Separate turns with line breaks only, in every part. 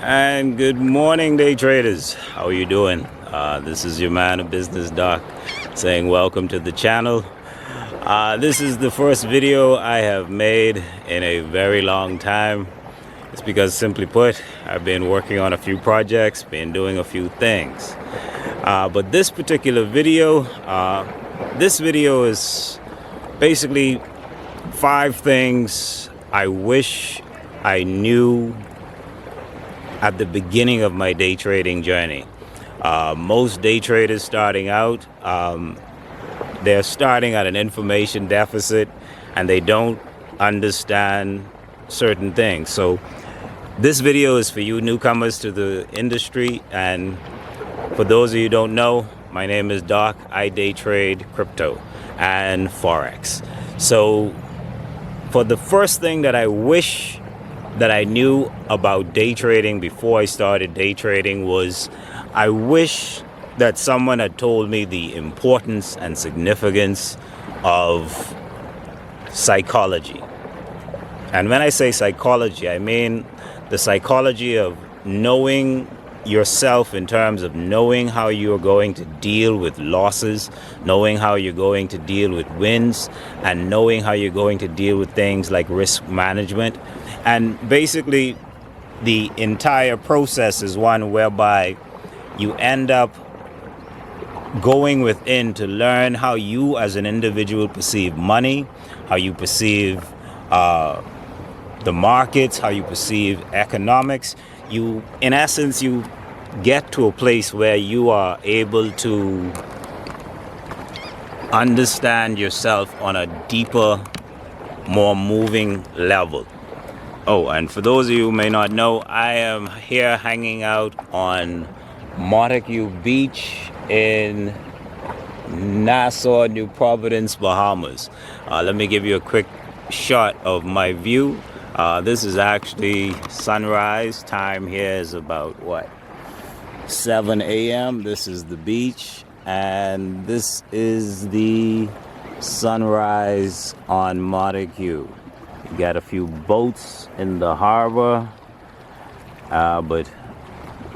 And good morning, day traders. How are you doing? This is your man of business, Doc, saying welcome to the channel. This is the first video I have made in a very long time. It's because, simply put, I've been working on a few projects, been doing a few things. But this particular video, is basically 5 things I wish I knew at the beginning of my day trading journey. Most day traders starting out, they're starting at an information deficit and they don't understand certain things. So this video is for you newcomers to the industry, and for those of you who don't know, my name is Doc. I day trade crypto and forex. So for the first thing that I wish that I knew about day trading before I started day trading was, I wish that someone had told me the importance and significance of psychology. And when I say psychology, I mean the psychology of knowing yourself in terms of knowing how you're going to deal with losses, knowing how you're going to deal with wins, and knowing how you're going to deal with things like risk management. And basically, the entire process is one whereby you end up going within to learn how you as an individual perceive money, how you perceive the markets, how you perceive economics. You, in essence, you get to a place where you are able to understand yourself on a deeper, more moving level. Oh, and for those of you who may not know, I am here hanging out on Montague Beach in Nassau, New Providence, Bahamas. Let me give you a quick shot of my view. This is actually sunrise. Time here is about, 7 a.m. This is the beach, and this is the sunrise on Montague. You got a few boats in the harbor, but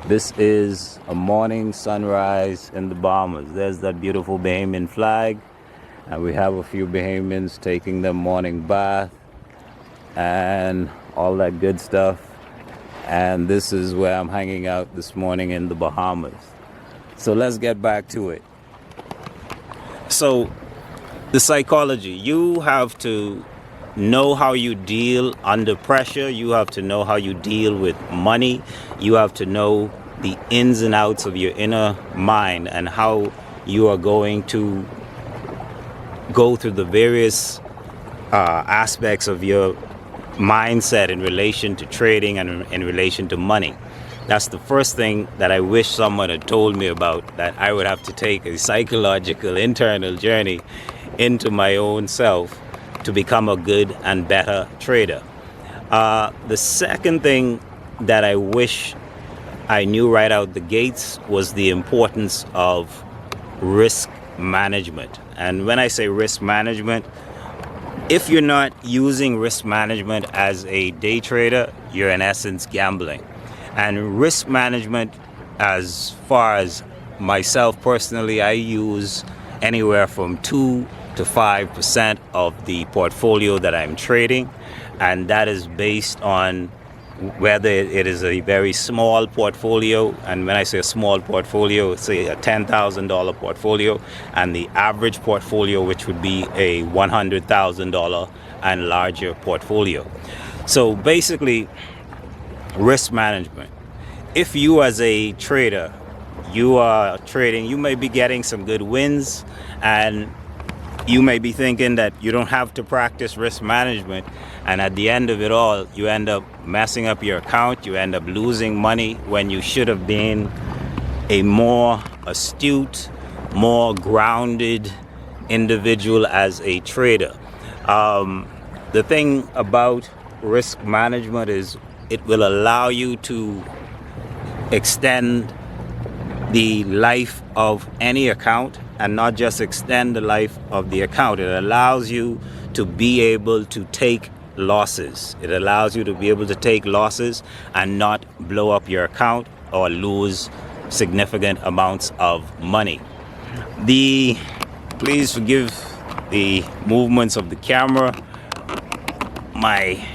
this is a morning sunrise in the Bahamas. There's that beautiful Bahamian flag, and we have a few Bahamians taking their morning bath and all that good stuff. And this is where I'm hanging out this morning in the Bahamas. So let's get back to it. So the psychology, you have to know how you deal under pressure. You have to know how you deal with money. You have to know the ins and outs of your inner mind and how you are going to go through the various aspects of your mindset in relation to trading and in relation to money. That's the first thing that I wish someone had told me about, that I would have to take a psychological internal journey into my own self to become a good and better trader. The second thing that I wish I knew right out the gates was the importance of risk management. And when I say risk management, if you're not using risk management as a day trader, you're in essence gambling. And risk management, as far as myself personally, I use anywhere from 2 to 5% of the portfolio that I'm trading, and that is based on whether it is a very small portfolio. And when I say a small portfolio, say a $10,000 portfolio, and the average portfolio, which would be a $100,000 and larger portfolio. So basically, risk management. If you as a trader, you are trading, you may be getting some good wins, and you may be thinking that you don't have to practice risk management, and at the end of it all, you end up messing up your account, you end up losing money when you should have been a more astute, more grounded individual as a trader. The thing about risk management is it will allow you to extend the life of any account, and not just extend the life of the account. It allows you to be able to take losses. It allows you to be able to take losses and not blow up your account or lose significant amounts of money. Please forgive the movements of the camera. My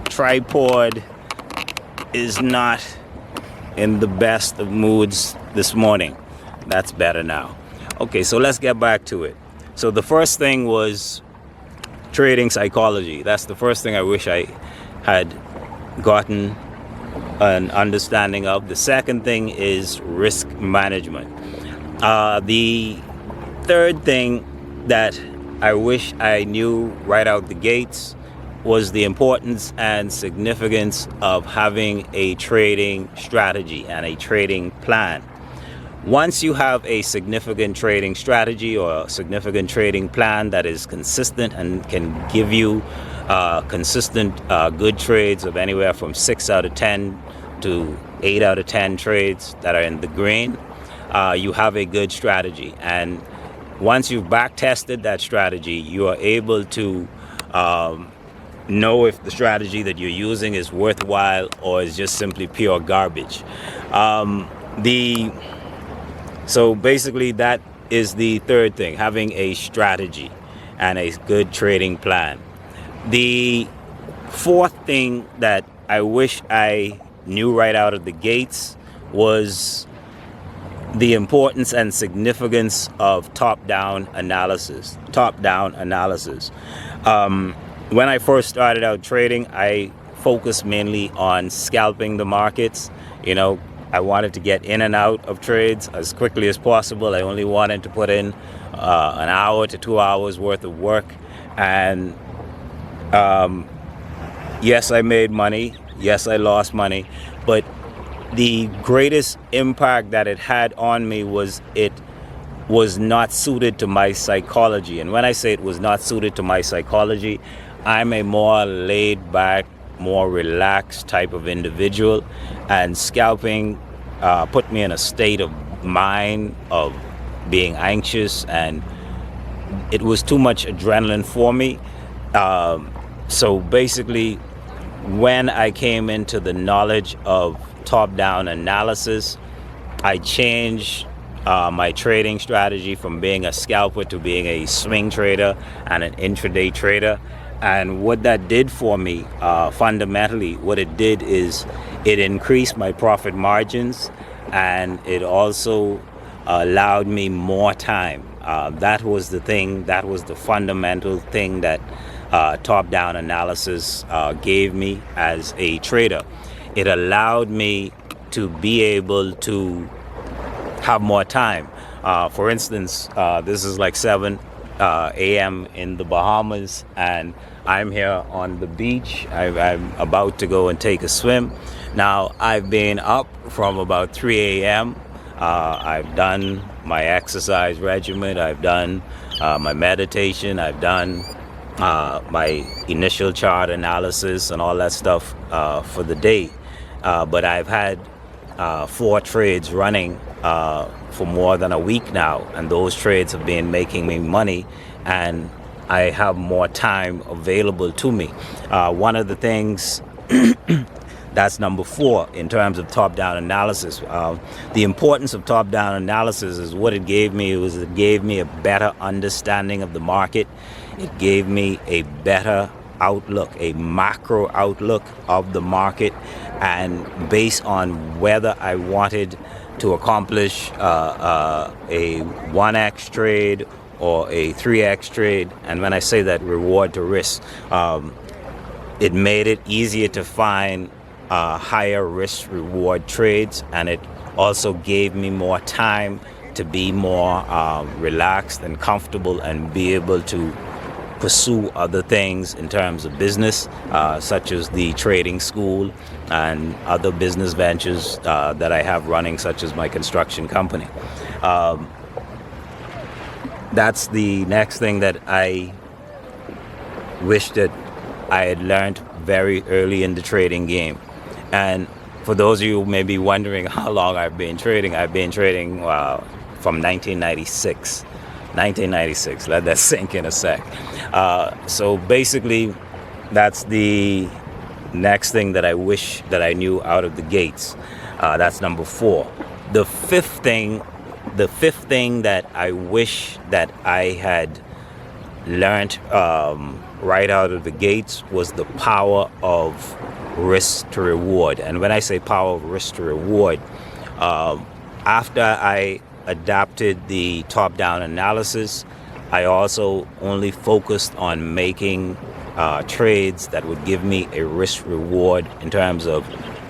tripod is not in the best of moods this morning. That's better now. Okay, so let's get back to it. So the first thing was trading psychology. That's the first thing I wish I had gotten an understanding of. The second thing is risk management. The third thing that I wish I knew right out the gates was the importance and significance of having a trading strategy and a trading plan. Once you have a significant trading strategy or a significant trading plan that is consistent and can give you consistent good trades of anywhere from 6 out of 10 to 8 out of 10 trades that are in the green, you have a good strategy. And once you've back tested that strategy, you are able to know if the strategy that you're using is worthwhile or is just simply pure garbage. So basically that is the third thing, having a strategy and a good trading plan. The fourth thing that I wish I knew right out of the gates was the importance and significance of top-down analysis. When I first started out trading, I focused mainly on scalping the markets. I wanted to get in and out of trades as quickly as possible. I only wanted to put in an hour to 2 hours worth of work. And yes, I made money. Yes, I lost money. But the greatest impact that it had on me was it was not suited to my psychology. And when I say it was not suited to my psychology, I'm a more laid back, more relaxed type of individual, and scalping put me in a state of mind of being anxious, and it was too much adrenaline for me. So basically, when I came into the knowledge of top-down analysis, I changed my trading strategy from being a scalper to being a swing trader and an intraday trader. And what that did for me, fundamentally, what it did is it increased my profit margins, and it also allowed me more time. That was the thing, that was the fundamental thing that top-down analysis gave me as a trader. It allowed me to be able to have more time. For instance, this is like 7 a.m. in the Bahamas, and I'm here on the beach. I'm about to go and take a swim. Now, I've been up from about 3 a.m. I've done my exercise regimen. I've done my meditation. I've done my initial chart analysis and all that stuff for the day. But I've had 4 trades running for more than a week now, and those trades have been making me money, and I have more time available to me. One of the things that's number 4 in terms of top-down analysis. The importance of top-down analysis is what it gave me. It gave me a better understanding of the market. It gave me a better outlook, a macro outlook of the market, and based on whether I wanted to accomplish a 1x trade or a 3x trade. And when I say that, reward to risk, it made it easier to find higher risk reward trades, and it also gave me more time to be more relaxed and comfortable and be able to pursue other things in terms of business, such as the trading school and other business ventures that I have running, such as my construction company. That's the next thing that I wish that I had learned very early in the trading game. And for those of you who may be wondering how long I've been trading from 1996. Let that sink in a sec. So basically, that's the next thing that I wish that I knew out of the gates. That's number 4. The fifth thing that I wish that I had learned right out of the gates was the power of risk to reward. And when I say power of risk to reward, after I adapted the top-down analysis, I also only focused on making trades that would give me a risk reward in terms of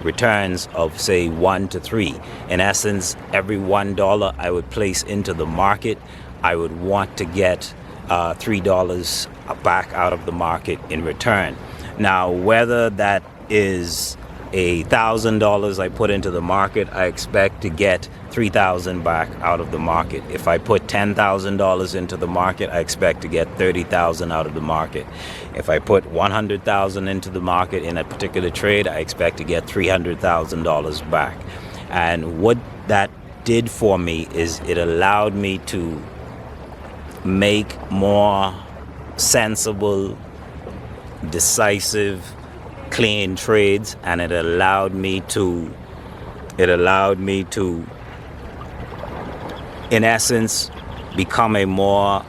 returns of, say, 1 to 3. In essence, every $1 I would place into the market, I would want to get $3 back out of the market in return. Now, whether that is $1,000 I put into the market, I expect to get $3,000 back out of the market. If I put $10,000 into the market, I expect to get $30,000 out of the market. If I put $100,000 into the market in a particular trade, I expect to get $300,000 back. And what that did for me is it allowed me to make more sensible, decisive, clean trades, and it allowed me to in essence become a more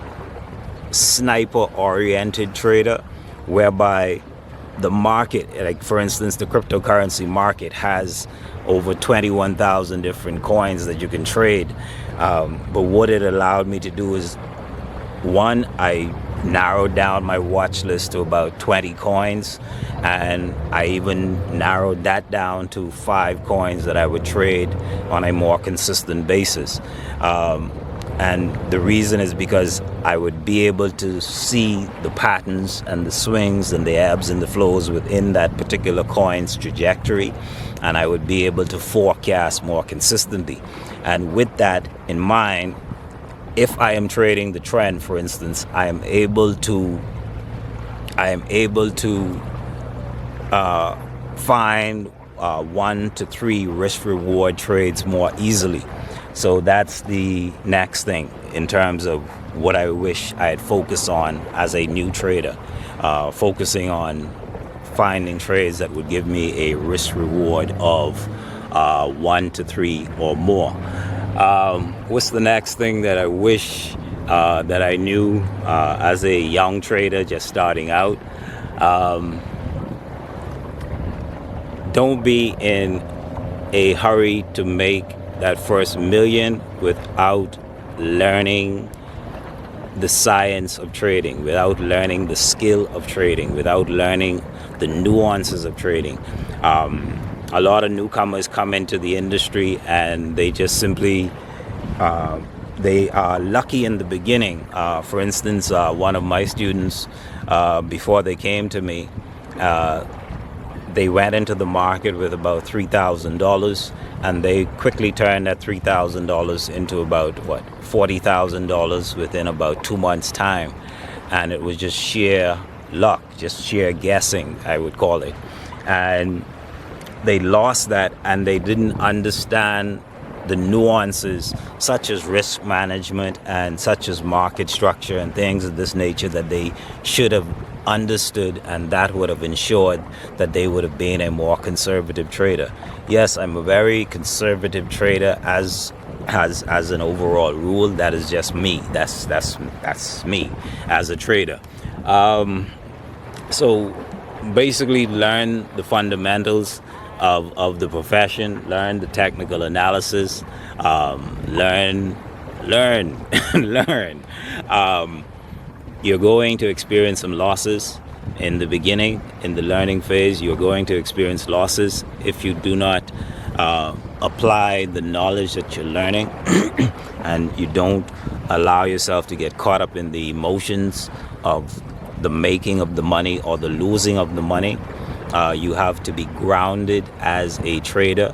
sniper oriented trader, whereby the market, like for instance the cryptocurrency market, has over 21,000 different coins that you can trade, but what it allowed me to do is, one, I narrowed down my watch list to about 20 coins, and I even narrowed that down to 5 coins that I would trade on a more consistent basis. And the reason is because I would be able to see the patterns and the swings and the ebbs and the flows within that particular coin's trajectory, and I would be able to forecast more consistently. And with that in mind, if I am trading the trend, for instance, I am able to find 1 to 3 risk reward trades more easily. So that's the next thing in terms of what I wish I had focused on as a new trader, focusing on finding trades that would give me a risk reward of 1 to 3 or more. What's the next thing that I wish that I knew as a young trader just starting out? Don't be in a hurry to make that first million without learning the science of trading, without learning the skill of trading, without learning the nuances of trading. A lot of newcomers come into the industry and they just simply they are lucky in the beginning. For instance, one of my students, before they came to me, they went into the market with about $3,000, and they quickly turned that $3,000 into about $40,000 within about 2 months' time. And it was just sheer luck, just sheer guessing, I would call it. And they lost that, and they didn't understand the nuances such as risk management and such as market structure and things of this nature that they should have understood, and that would have ensured that they would have been a more conservative trader. Yes, I'm a very conservative trader as an overall rule. That is just me. That's me as a trader. So basically learn the fundamentals of the profession, learn the technical analysis, learn. You're going to experience some losses in the beginning. In the learning phase, you're going to experience losses if you do not apply the knowledge that you're learning and you don't allow yourself to get caught up in the emotions of the making of the money or the losing of the money. You have to be grounded as a trader.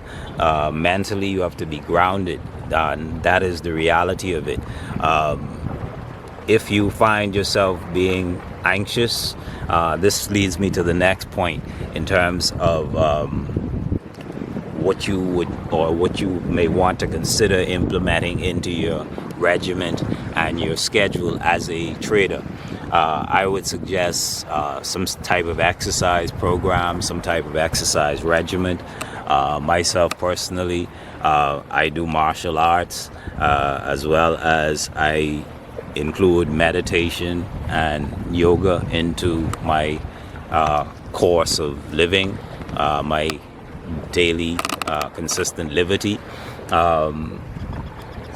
Mentally, you have to be grounded. That is the reality of it. If you find yourself being anxious, this leads me to the next point in terms of what you may want to consider implementing into your regiment and your schedule as a trader. I would suggest some type of exercise program, some type of exercise regimen. Myself personally, I do martial arts as well as I include meditation and yoga into my course of living, my daily consistent liberty.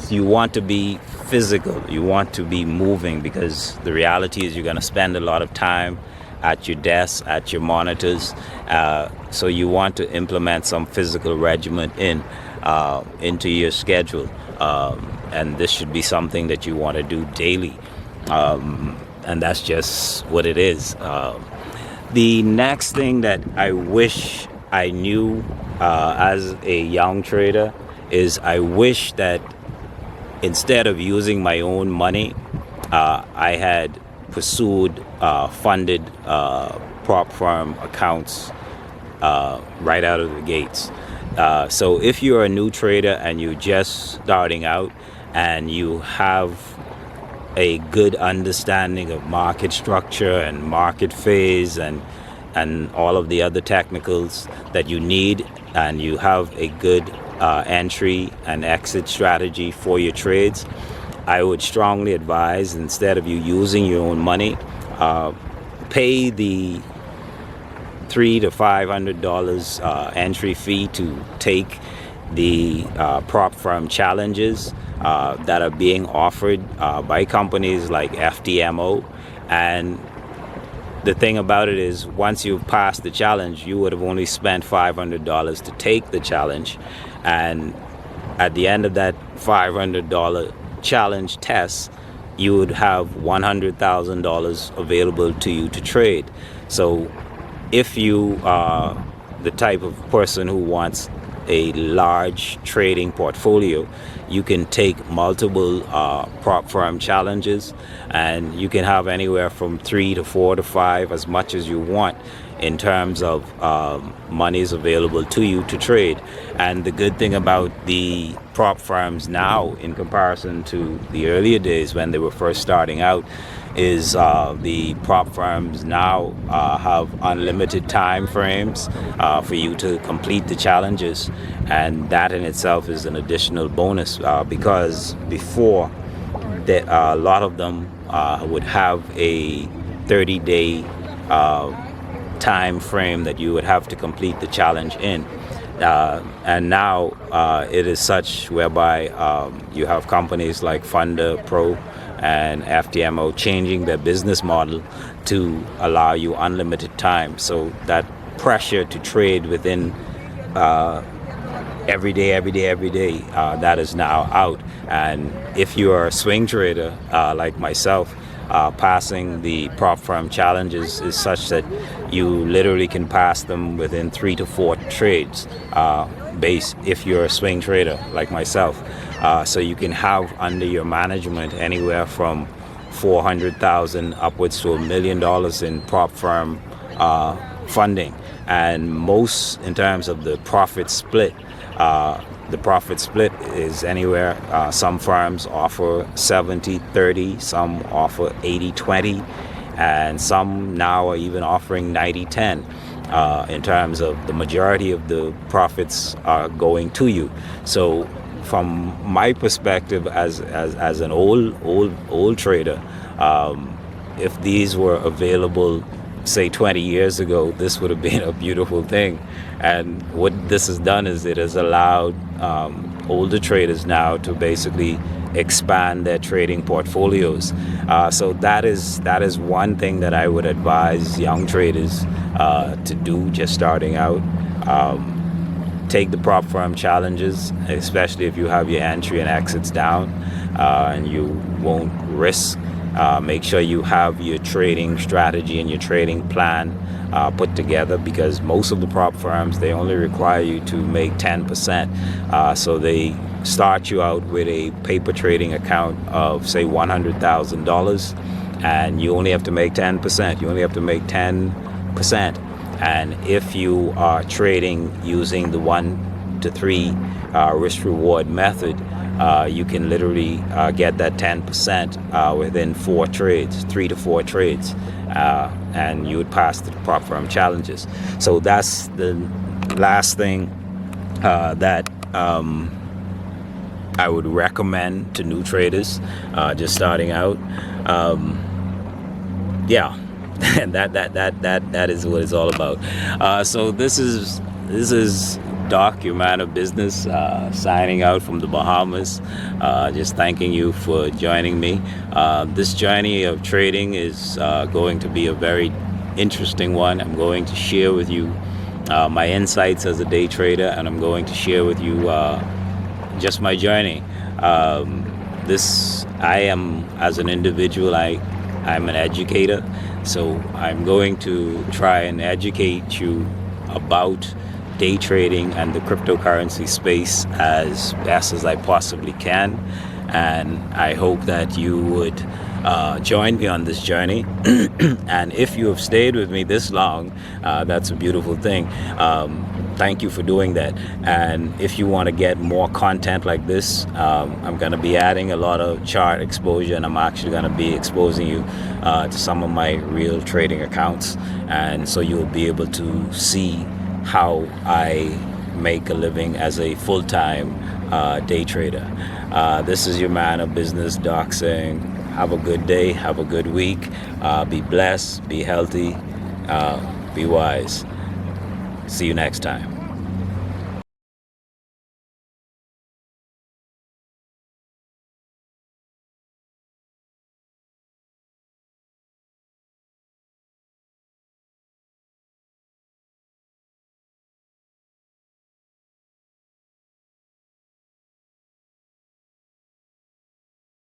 You want to be physical, you want to be moving, because the reality is you're going to spend a lot of time at your desk, at your monitors. So you want to implement some physical regimen into your schedule. And this should be something that you want to do daily. And that's just what it is. The next thing that I wish I knew as a young trader is I wish that instead of using my own money, I had pursued funded prop firm accounts right out of the gates. So if you're a new trader and you're just starting out and you have a good understanding of market structure and market phase and all of the other technicals that you need, and you have a good entry and exit strategy for your trades, I would strongly advise, instead of you using your own money, pay the $300 to $500 entry fee to take the prop firm challenges that are being offered by companies like FTMO. And the thing about it is, once you've passed the challenge, you would have only spent $500 to take the challenge. And at the end of that $500 challenge test, you would have $100,000 available to you to trade. So if you are the type of person who wants a large trading portfolio, you can take multiple prop firm challenges, and you can have anywhere from 3 to 4 to 5, as much as you want, in terms of monies available to you to trade. And the good thing about the prop firms now, in comparison to the earlier days when they were first starting out, is the prop firms now have unlimited time frames for you to complete the challenges, and that in itself is an additional bonus, because before a lot of them would have a 30-day time frame that you would have to complete the challenge in. And now it is such whereby you have companies like Funder Pro and FTMO changing their business model to allow you unlimited time. So that pressure to trade within every day, that is now out. And if you are a swing trader like myself, passing the prop firm challenges is such that you literally can pass them within 3 to 4 trades if you're a swing trader like myself. So you can have under your management anywhere from $400,000 upwards to $1 million in prop firm funding. And most, in terms of the profit split, is anywhere. Some firms offer 70-30, some offer 80-20, and some now are even offering 90-10. In terms of the majority of the profits are going to you. So from my perspective as an old trader, if these were available, say 20 years ago, this would have been a beautiful thing. And what this has done is it has allowed older traders now to basically expand their trading portfolios. So that is one thing that I would advise young traders to do just starting out. Take the prop firm challenges, especially if you have your entry and exits down and you won't risk. Make sure you have your trading strategy and your trading plan put together, because most of the prop firms, they only require you to make 10%. So they start you out with a paper trading account of, say, $100,000, and you only have to make 10%. You only have to make 10%. And if you are trading using the 1 to 3 risk reward method, you can literally get that 10% within 3 to 4 trades, and you would pass the prop firm challenges. So that's the last thing that I would recommend to new traders just starting out. Yeah, and that is what it's all about. So this is Doc, your man of business, signing out from the Bahamas. Just thanking you for joining me. This journey of trading is going to be a very interesting one. I'm going to share with you my insights as a day trader, and I'm going to share with you just my journey. I am, as an individual, I'm an educator, so I'm going to try and educate you about day trading and the cryptocurrency space as best as I possibly can. And I hope that you would join me on this journey. And if you have stayed with me this long, that's a beautiful thing. Thank you for doing that. And if you want to get more content like this, I'm going to be adding a lot of chart exposure, and I'm actually going to be exposing you to some of my real trading accounts. And so you'll be able to see how I make a living as a full-time day trader. This is your man of business, Doc, saying have a good day, have a good week, be blessed, be healthy, be wise. See you next time.